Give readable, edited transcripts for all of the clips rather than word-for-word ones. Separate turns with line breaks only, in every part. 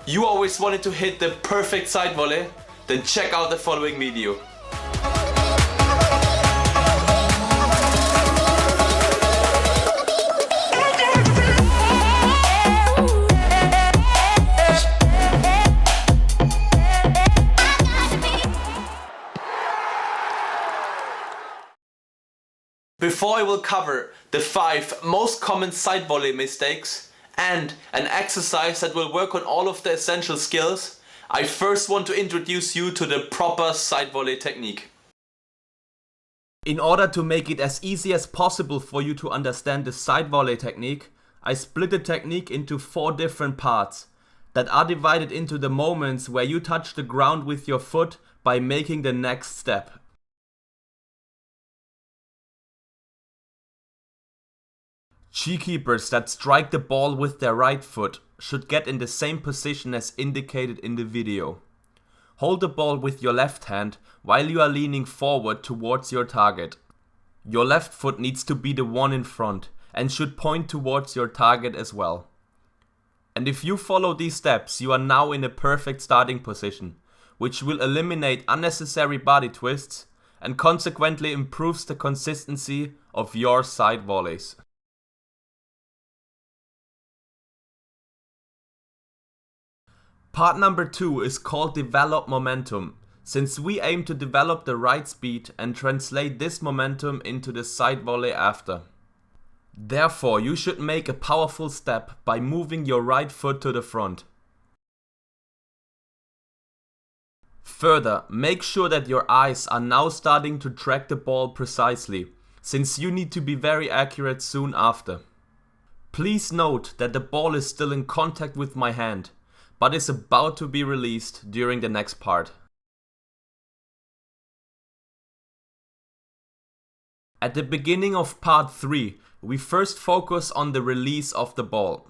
You always wanted to hit the perfect side volley? Then check out the following video. Before I will cover the 5 most common side volley mistakes and an exercise that will work on all of the essential skills, I first want to introduce you to the proper side volley technique. In order to make it as easy as possible for you to understand the side volley technique, I split the technique into 4 different parts that are divided into the moments where you touch the ground with your foot by making the next step. GKeepers that strike the ball with their right foot should get in the same position as indicated in the video. Hold the ball with your left hand while you are leaning forward towards your target. Your left foot needs to be the one in front and should point towards your target as well. And if you follow these steps, you are now in a perfect starting position, which will eliminate unnecessary body twists and consequently improves the consistency of your side volleys. Part number 2 is called Develop Momentum, since we aim to develop the right speed and translate this momentum into the side volley after. Therefore, you should make a powerful step by moving your right foot to the front. Further, make sure that your eyes are now starting to track the ball precisely, since you need to be very accurate soon after. Please note that the ball is still in contact with my hand, but is about to be released during the next part. At the beginning of part 3, we first focus on the release of the ball.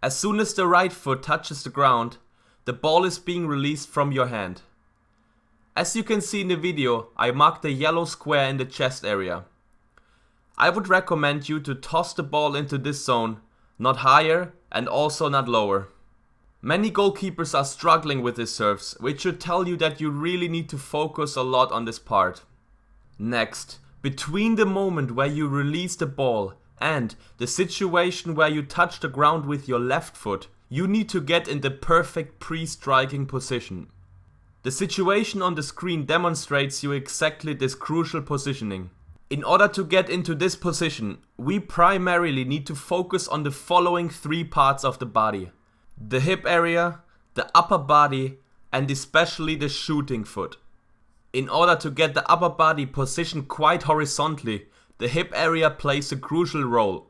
As soon as the right foot touches the ground, the ball is being released from your hand. As you can see in the video, I marked a yellow square in the chest area. I would recommend you to toss the ball into this zone, not higher and also not lower. Many goalkeepers are struggling with these serves, which should tell you that you really need to focus a lot on this part. Next, between the moment where you release the ball and the situation where you touch the ground with your left foot, you need to get in the perfect pre-striking position. The situation on the screen demonstrates you exactly this crucial positioning. In order to get into this position, we primarily need to focus on the following 3 parts of the body: the hip area, the upper body, and especially the shooting foot. In order to get the upper body positioned quite horizontally, the hip area plays a crucial role.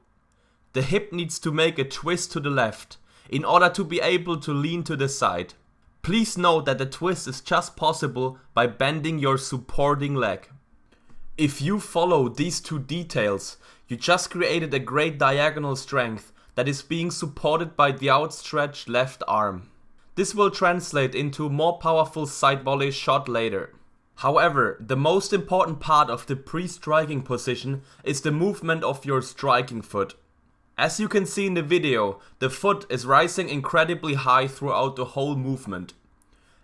The hip needs to make a twist to the left in order to be able to lean to the side. Please note that the twist is just possible by bending your supporting leg. If you follow these 2 details, you just created a great diagonal strength that is being supported by the outstretched left arm. This will translate into a more powerful side volley shot later. However, the most important part of the pre-striking position is the movement of your striking foot. As you can see in the video, the foot is rising incredibly high throughout the whole movement.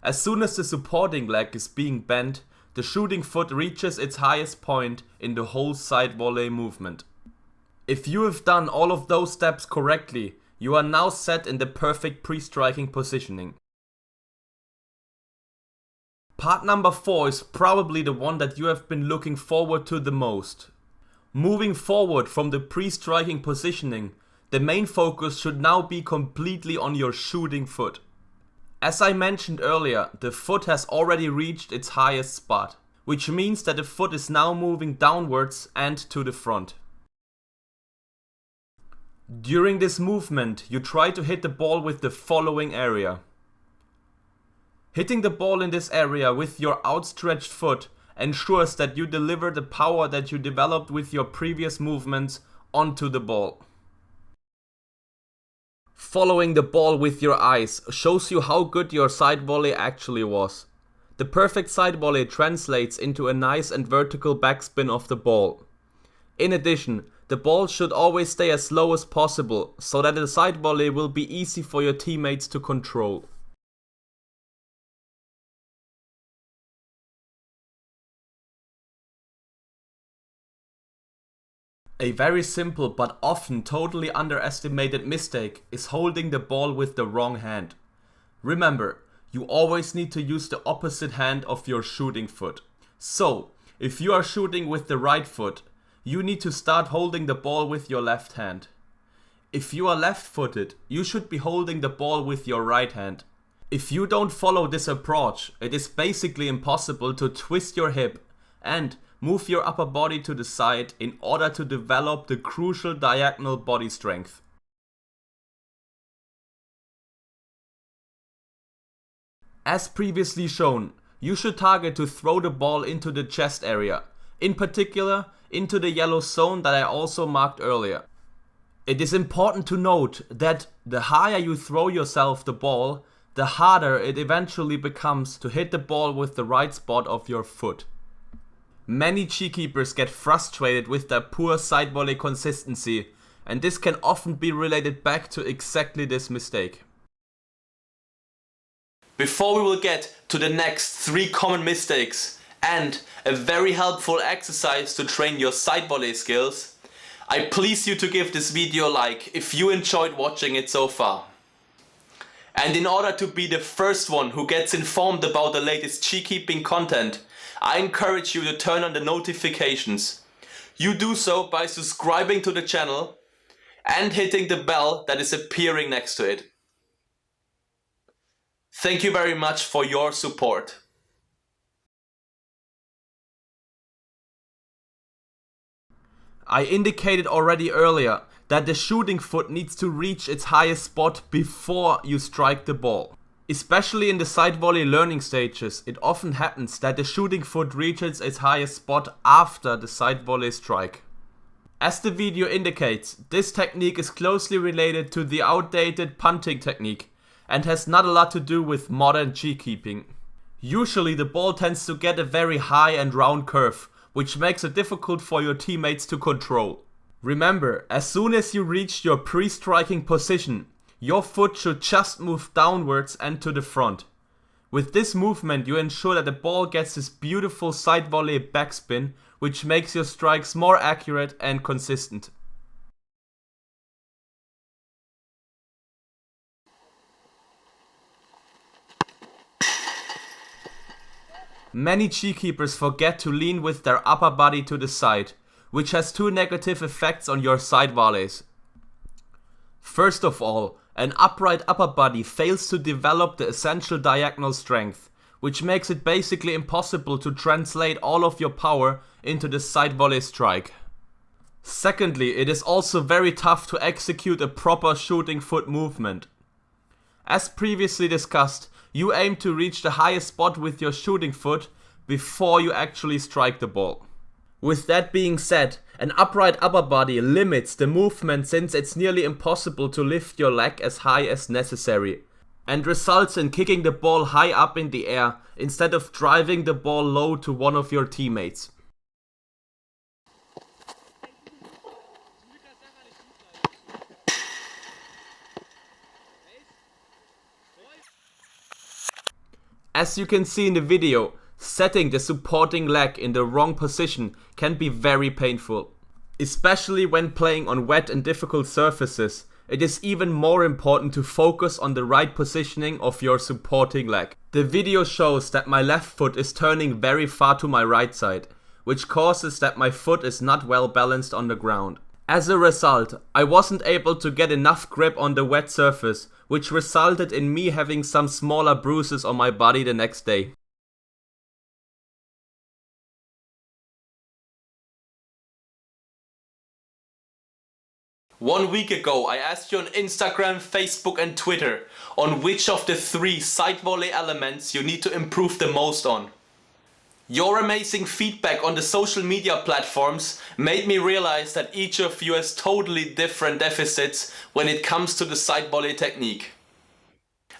As soon as the supporting leg is being bent, the shooting foot reaches its highest point in the whole side volley movement. If you have done all of those steps correctly, you are now set in the perfect pre-striking positioning. Part number 4 is probably the one that you have been looking forward to the most. Moving forward from the pre-striking positioning, the main focus should now be completely on your shooting foot. As I mentioned earlier, the foot has already reached its highest spot, which means that the foot is now moving downwards and to the front. During this movement, you try to hit the ball with the following area. Hitting the ball in this area with your outstretched foot ensures that you deliver the power that you developed with your previous movements onto the ball. Following the ball with your eyes shows you how good your side volley actually was. The perfect side volley translates into a nice and vertical backspin of the ball. In addition, The ball should always stay as low as possible, so that the side volley will be easy for your teammates to control. A very simple but often totally underestimated mistake is holding the ball with the wrong hand. Remember, you always need to use the opposite hand of your shooting foot. So, if you are shooting with the right foot, you need to start holding the ball with your left hand. If you are left-footed, you should be holding the ball with your right hand. If you don't follow this approach, it is basically impossible to twist your hip and move your upper body to the side in order to develop the crucial diagonal body strength. As previously shown, you should target to throw the ball into the chest area, in particular into the yellow zone that I also marked earlier. It is important to note that the higher you throw yourself the ball, the harder it eventually becomes to hit the ball with the right spot of your foot. Many GKeepers get frustrated with their poor side volley consistency, and this can often be related back to exactly this mistake. Before we will get to the next 3 common mistakes and a very helpful exercise to train your side volley skills, I please you to give this video a like if you enjoyed watching it so far. And in order to be the first one who gets informed about the latest GKeeping content, I encourage you to turn on the notifications. You do so by subscribing to the channel and hitting the bell that is appearing next to it. Thank you very much for your support. I indicated already earlier that the shooting foot needs to reach its highest spot before you strike the ball. Especially in the side volley learning stages, it often happens that the shooting foot reaches its highest spot after the side volley strike. As the video indicates, this technique is closely related to the outdated punting technique and has not a lot to do with modern GKeeping. Usually the ball tends to get a very high and round curve, which makes it difficult for your teammates to control. Remember, as soon as you reach your pre-striking position, your foot should just move downwards and to the front. With this movement you ensure that the ball gets this beautiful side volley backspin, which makes your strikes more accurate and consistent. Many GKeepers forget to lean with their upper body to the side, which has 2 negative effects on your side volleys. First of all, an upright upper body fails to develop the essential diagonal strength, which makes it basically impossible to translate all of your power into the side volley strike. Secondly, it is also very tough to execute a proper shooting foot movement. As previously discussed, you aim to reach the highest spot with your shooting foot before you actually strike the ball. With that being said, an upright upper body limits the movement since it's nearly impossible to lift your leg as high as necessary, and results in kicking the ball high up in the air instead of driving the ball low to one of your teammates. As you can see in the video, setting the supporting leg in the wrong position can be very painful. Especially when playing on wet and difficult surfaces, it is even more important to focus on the right positioning of your supporting leg. The video shows that my left foot is turning very far to my right side, which causes that my foot is not well balanced on the ground. As a result, I wasn't able to get enough grip on the wet surface, which resulted in me having some smaller bruises on my body the next day. One week ago I asked you on Instagram, Facebook and Twitter on which of the 3 side volley elements you need to improve the most on. Your amazing feedback on the social media platforms made me realize that each of you has totally different deficits when it comes to the side volley technique.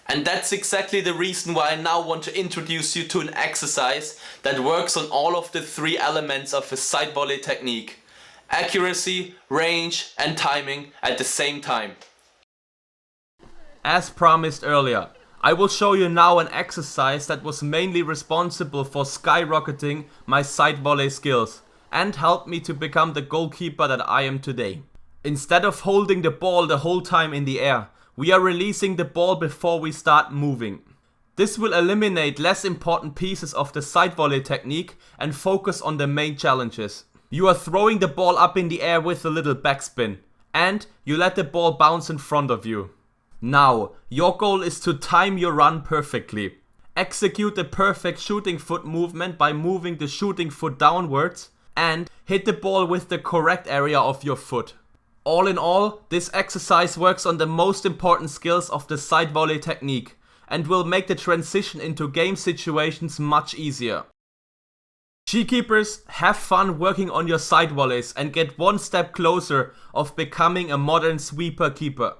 And that's exactly the reason why I now want to introduce you to an exercise that works on all of the 3 elements of a side volley technique. accuracy, range and timing at the same time. As promised earlier, I will show you now an exercise that was mainly responsible for skyrocketing my side volley skills and helped me to become the goalkeeper that I am today. Instead of holding the ball the whole time in the air, we are releasing the ball before we start moving. This will eliminate less important pieces of the side volley technique and focus on the main challenges. You are throwing the ball up in the air with a little backspin, and you let the ball bounce in front of you. Now, your goal is to time your run perfectly. Execute the perfect shooting foot movement by moving the shooting foot downwards and hit the ball with the correct area of your foot. All in all, this exercise works on the most important skills of the side volley technique and will make the transition into game situations much easier. GKeepers, have fun working on your side volleys and get one step closer of becoming a modern sweeper keeper.